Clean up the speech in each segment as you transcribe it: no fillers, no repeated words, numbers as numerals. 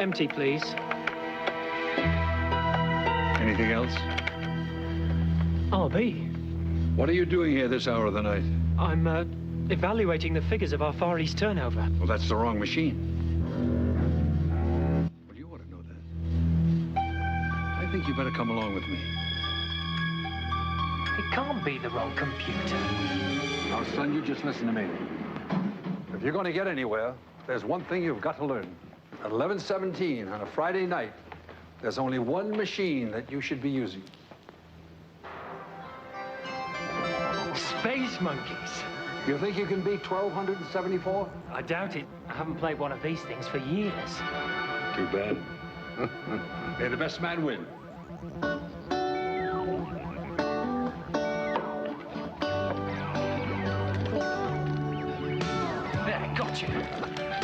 Empty, please. Anything else? RB. What are you doing here this hour of the night? I'm, evaluating the figures of our Far East turnover. Well, that's the wrong machine. Well, you ought to know that. I think you better come along with me. It can't be the wrong computer. Now, son, you just listen to me. If you're going to get anywhere, there's one thing you've got to learn. At 11:17 on a Friday night, there's only one machine that you should be using. Space monkeys. You think you can beat 1274? I doubt it. I haven't played one of these things for years. Too bad. May the best man win. There, got you.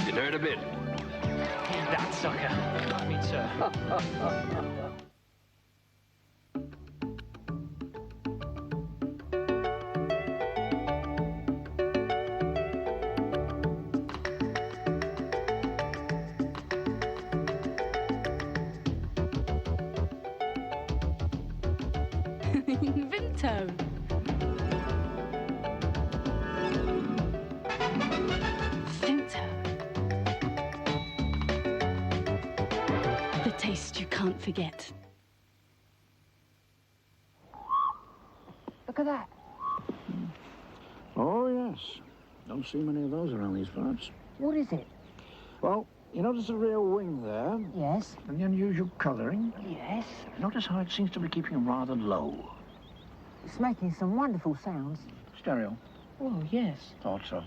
You heard a bit. That sucker. I mean, sir. Vimto. Vimto. The taste you can't forget. Look at that. Oh, yes. Don't see many of those around these parts. What is it? Well, you notice the rear wing there? Yes. And the unusual colouring? Yes. Notice how it seems to be keeping rather low. It's making some wonderful sounds. Stereo. Oh, yes. Thought so.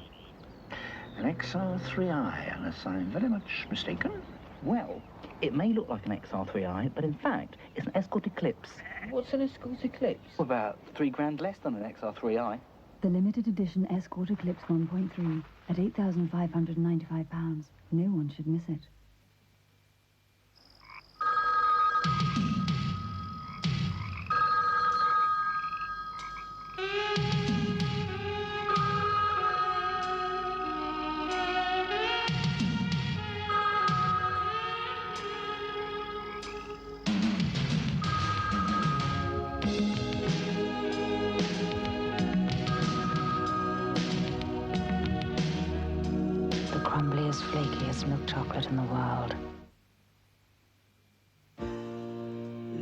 An XR3i, unless I'm very much mistaken. Well, it may look like an XR3i, but in fact, it's an Escort Eclipse. What's an Escort Eclipse? About £3 less than an XR3i. The limited edition Escort Eclipse 1.3 at £8,595. No one should miss it. Crumbliest, flakiest milk chocolate in the world.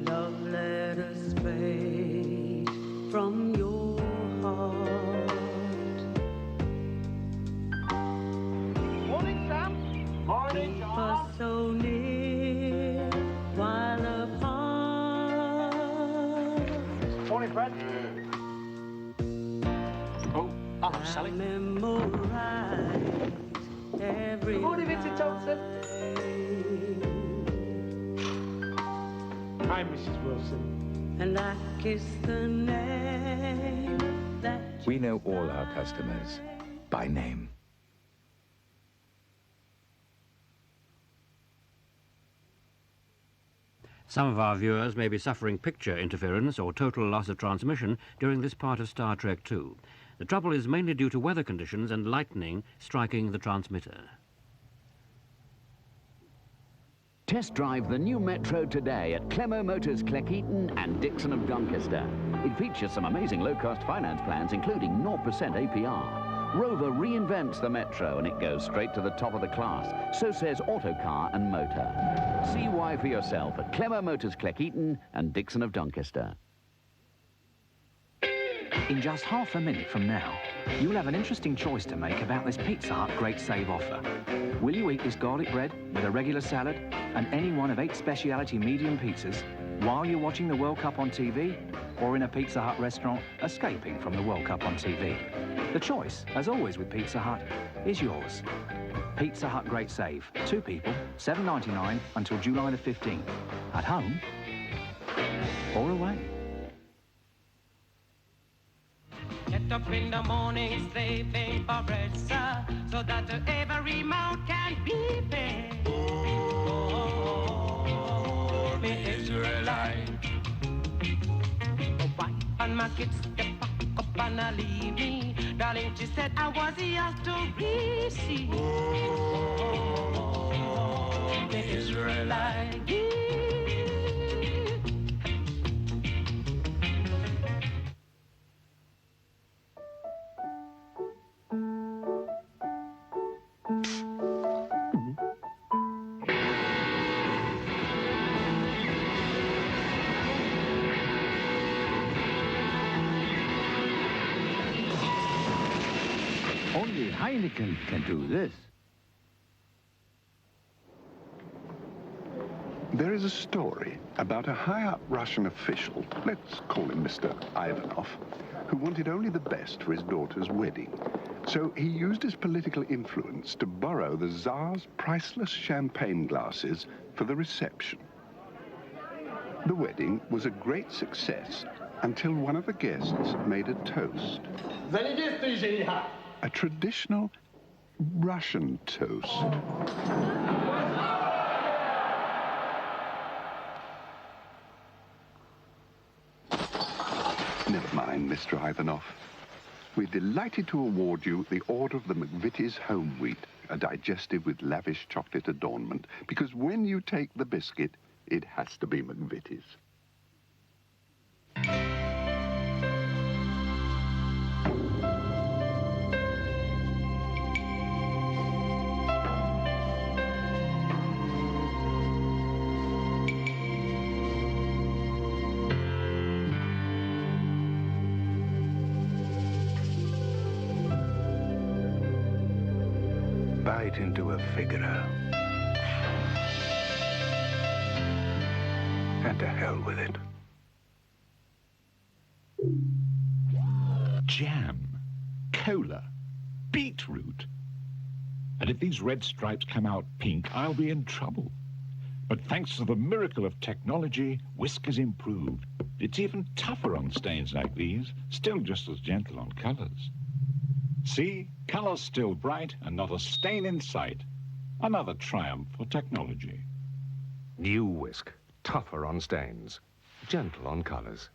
Love letters fade from your heart. Morning, Sam. Morning, Keep John. us so near while apart. Morning, Fred. Oh, hello, Sally. Every Good morning, Vincent Thompson. Hi, Mrs. Wilson. And I kiss the name that We know all our customers by name. Some of our viewers may be suffering picture interference or total loss of transmission during this part of Star Trek II. The trouble is mainly due to weather conditions and lightning striking the transmitter. Test drive the new Metro today at Clemo Motors Cleckheaton and Dixon of Doncaster. It features some amazing low-cost finance plans, including 0% APR. Rover reinvents the Metro and it goes straight to the top of the class. So says Autocar and Motor. See why for yourself at Clemo Motors Cleckheaton and Dixon of Doncaster. In just half a minute from now, you'll have an interesting choice to make about this Pizza Hut Great Save offer. Will you eat this garlic bread with a regular salad and any one of 8 speciality medium pizzas while you're watching the World Cup on TV or in a Pizza Hut restaurant escaping from the World Cup on TV? The choice, as always with Pizza Hut, is yours. Pizza Hut Great Save. 2 people, $7.99 until July the 15th. At home or away. Get up in the morning, slaving for bread, sir, so that every mouth can be fed. Oh, me Israelite. Why on my kids, they pack up and leave me. Darling, she said I was yours to receive. Oh, the Israelite. Only Heineken can do this. There is a story about a high-up Russian official, let's call him Mr. Ivanov, who wanted only the best for his daughter's wedding. So he used his political influence to borrow the Tsar's priceless champagne glasses for the reception. The wedding was a great success until one of the guests made a toast. A traditional Russian toast. Never mind, Mr. Ivanov. We're delighted to award you the Order of the McVitie's Homewheat, a digestive with lavish chocolate adornment, because when you take the biscuit, it has to be McVitie's. Bite into a Figaro. And to hell with it. Jam, cola, beetroot. And if these red stripes come out pink, I'll be in trouble. But thanks to the miracle of technology, Wisk has improved. It's even tougher on stains like these, still just as gentle on colors. See, colors still bright and not a stain in sight. Another triumph for technology. New Wisk, tougher on stains, gentle on colors.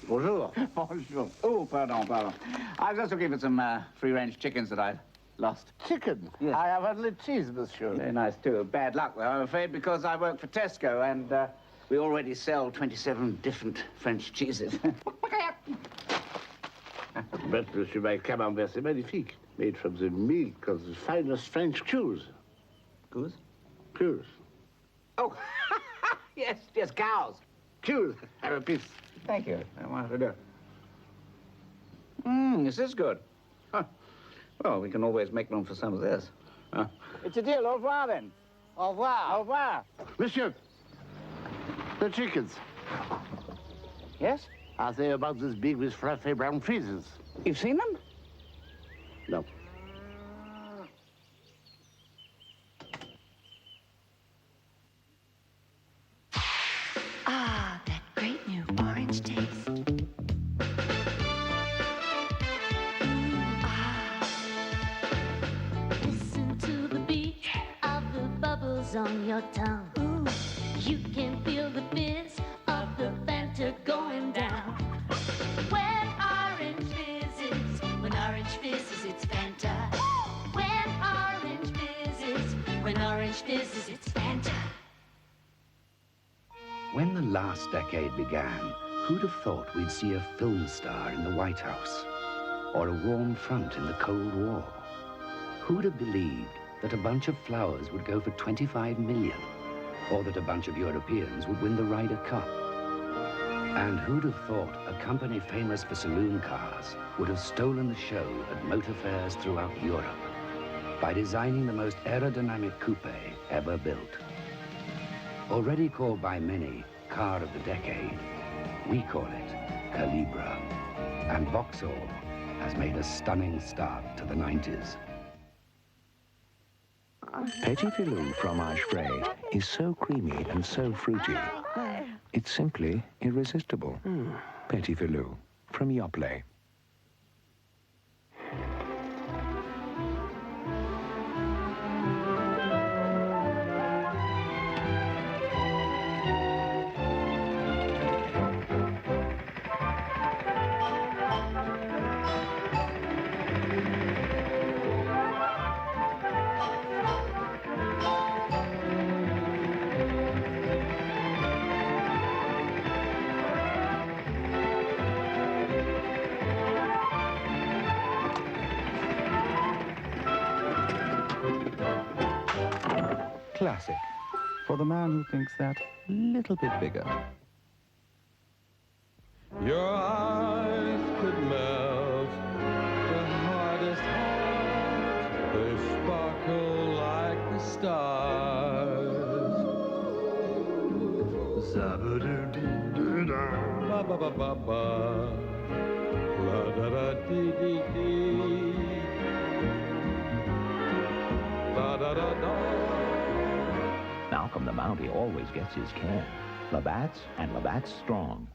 Bonjour. Bonjour. Oh, pardon. I was just looking for some free-range chickens that I'd lost. Chicken? Yes. I have only cheese, monsieur. Very nice, too. Bad luck, though, I'm afraid, because I work for Tesco, and we already sell 27 different French cheeses. But, monsieur, my camembert, c'est magnifique. Made from the milk of the finest French cows. Cows? Cows. Oh, yes, cows. Cows. Have a piece. Thank you. I wanted to do. This is good. Huh. Well, we can always make room for some of this. Huh? It's a deal. Au revoir, then. Au revoir. Au revoir. Monsieur, the chickens. Yes? Are they about this big with fluffy brown feathers? You've seen them? No. Ah, that great new orange taste. Listen to the beat of the bubbles on your tongue. Ooh. You can feel the fizz of the Fanta going down. When orange fizzes, it's Fanta. When orange fizzes, it's Fanta. When the last decade began, who'd have thought we'd see a film star in the White House? Or a warm front in the Cold War? Who'd have believed that a bunch of flowers would go for 25 million? Or that a bunch of Europeans would win the Ryder Cup? And who'd have thought a company famous for saloon cars would have stolen the show at motor fairs throughout Europe by designing the most aerodynamic coupe ever built? Already called by many car of the decade, we call it Calibra. And Vauxhall has made a stunning start to the 90s. Petits Filous fromage frais is so creamy and so fruity. It's simply irresistible. Petits Filous from Yoplait. Classic, for the man who thinks that little bit bigger. Your eyes could melt the hardest heart. They sparkle like the stars. Zabba-doo-doo-doo-da, ba-ba-ba-ba-ba, la-da-da-dee-dee-dee, la-da-da-da. Malcolm the Mountie always gets his care. Labatt's and Labatt's Strong.